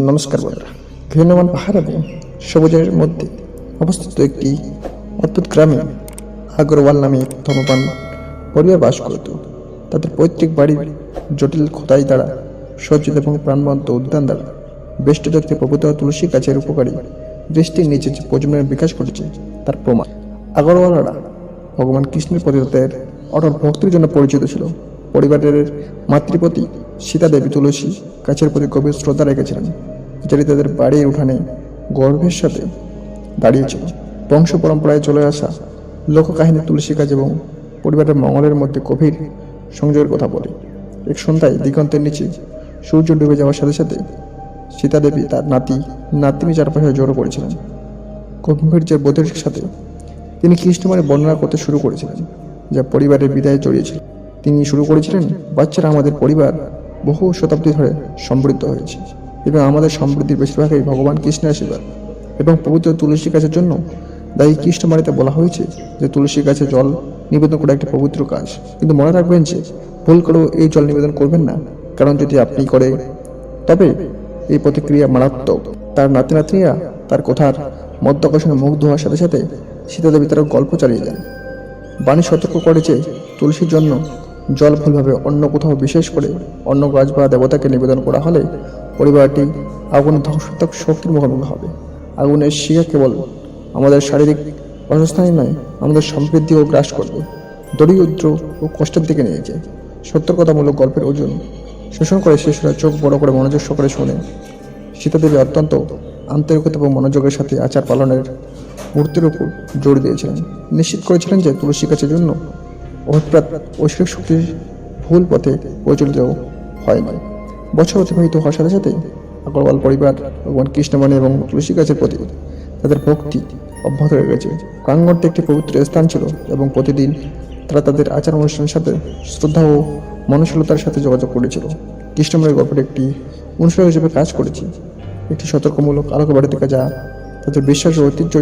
নমস্কার বন্ধুরা, ঘৃণ্যমান পাহাড় এবং সবুজের মধ্যে অবস্থিত একটি অদ্ভুত গ্রামে আগরওয়াল নামে এক ধর্মপান পরিবার বাস করত। তাদের পৈতৃক বাড়ির জটিল খোদাই দ্বারা সজ্জিত এবং প্রাণবন্ত উদ্যান দ্বারা বেষ্টিত একটি পবিত্র তুলসী গাছের উপকারী দৃষ্টির নিচে যে প্রজন্মের বিকাশ ঘটেছে তার প্রমাণ। আগরওয়ালারা ভগবান কৃষ্ণের প্রতি তাদের অটল ভক্তির জন্য পরিচিত ছিল। পরিবারের মাতৃপতি সীতা দেবী তুলসী গাছের প্রতি গভীর শ্রদ্ধা রেখেছিলেন, যেটি তাদের বাড়ির উঠানে গর্বের সাথে দাঁড়িয়েছিল। বংশ পরম্পরায় চলে আসা লোককাহিনী তুলসী গাছ এবং পরিবারের মঙ্গলের মধ্যে গভীর সংযোগের কথা বলে। এক সন্ধ্যায় দিগন্তের নিচে সূর্য ডুবে যাওয়ার সাথে সাথে সীতা দেবী তার নাতিনি চারপাশে জড়ো করেছিলেন। গম্ভীর্যের বোধের সাথে তিনি কৃষ্ণমণি বর্ণনা করতে শুরু করেছিলেন, যা পরিবারের বিদায়ে জড়িয়েছিল। তিনি শুরু করেছিলেন, বাচ্চারা, আমাদের পরিবার বহু শতাব্দী ধরে সমৃদ্ধ হয়েছে এবং আমাদের সমৃদ্ধির বেশিরভাগই ভগবান কৃষ্ণের আশীর্বাদ এবং পবিত্র তুলসী গাছের জন্য দায়ী। কৃষ্ণবাণীতে বলা হয়েছে যে তুলসী গাছে জল নিবেদন করা একটি পবিত্র কাজ, কিন্তু মনে রাখবেন যে ভুল করেও এই জল নিবেদন করবেন না, কারণ যদি আপনি করে তবে এই প্রতিক্রিয়া মারাত্মক। তার নাতি নাতনিরা তার কথার মধ্যাকর্ষণে মুগ্ধ হওয়ার সাথে সাথে সীতাদেবী তার গল্প চালিয়ে যান। বাণী সতর্ক করে যে তুলসীর জন্য জল ভুলভাবে অন্য কোথাও, বিশেষ করে অন্য গাছ বা দেবতাকে নিবেদন করা হলে পরিবারটি আগুনের ধ্বংসাত্মক শক্তির মুখোমুখি হবে। আগুনের শিখা কেবল আমাদের শারীরিক অসুস্থানই নয়, আমাদের সমৃদ্ধিও গ্রাস করবে, দরিদ্র ও কষ্টের দিকে নিয়ে যায়। সতর্কতামূলক গল্পের ওজন শোষণ করে শিশুরা চোখ বড় করে মনোযোগ সহকারে শোনে। সীতাদেবী অত্যন্ত আন্তরিকতা এবং মনোযোগের সাথে আচার পালনের মুহূর্তের উপর জোর দিয়েছিলেন, নিশ্চিত করেছিলেন যে তুলসী গাছের জন্য অভিপ্রাত ঐশ্বরিক শক্তির ভুল পথে পরিচালিত হয়নি। বছর অতিবাহিত হওয়ার সাথে সাথে আগরওয়াল পরিবার ভগবান কৃষ্ণবাণী এবং তুলসী গাছের প্রতি তাদের ভক্তি অব্যাহত রেখেছে। প্রাঙ্গণটি একটি পবিত্র স্থান ছিল এবং প্রতিদিন তারা তাদের আচার অনুষ্ঠানের সাথে শ্রদ্ধা ও মনশীলতার সাথে যোগাযোগ করেছিল। কৃষ্ণমণির গল্পটি একটি অনুশীলন হিসেবে কাজ করেছে, একটি সতর্কমূলক আলোকবাড়ি থেকে, যা তাদের বিশ্বাস ও ঐতিহ্য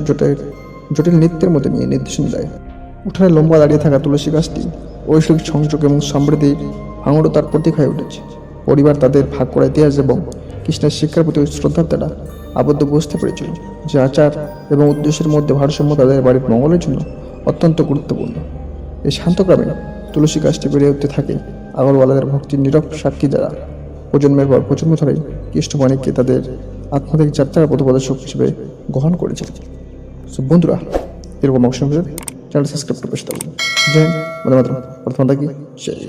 জটিল নৃত্যের মধ্যে নিয়ে নির্দেশনা দেয়। উঠানে লম্বা দাঁড়িয়ে থাকা তুলসী গাছটি ঐশ্বরিক সংযোগ এবং সমৃদ্ধির ভাঙড়তার প্রতীক হয়ে উঠেছে। পরিবার তাদের ভাগ করা ইতিহাস এবং কৃষ্ণের শিক্ষার প্রতি শ্রদ্ধার দ্বারা আবদ্ধ বুঝতে পেরেছিল যে আচার এবং উদ্দেশ্যের মধ্যে ভারসাম্য তাদের বাড়ির মঙ্গলের জন্য অত্যন্ত গুরুত্বপূর্ণ। এই শান্ত গ্রামে তুলসী গাছটি বেড়ে উঠতে থাকে আগরওয়ালাদের ভক্তির নীরব সাক্ষী দ্বারা প্রজন্মের পর প্রজন্ম ধরেই কৃষ্ণবাণীকে তাদের আত্মাধিক যাত্রার পথপ্রদর্শক হিসেবে গ্রহণ করেছে। বন্ধুরা, এরকম অবশ্যই চ্যানেল সাবস্ক্রাইব করে পাশে থাকুন। জয় হিন্দ, বন্দে মাতরম। প্রথম থাকি জয়।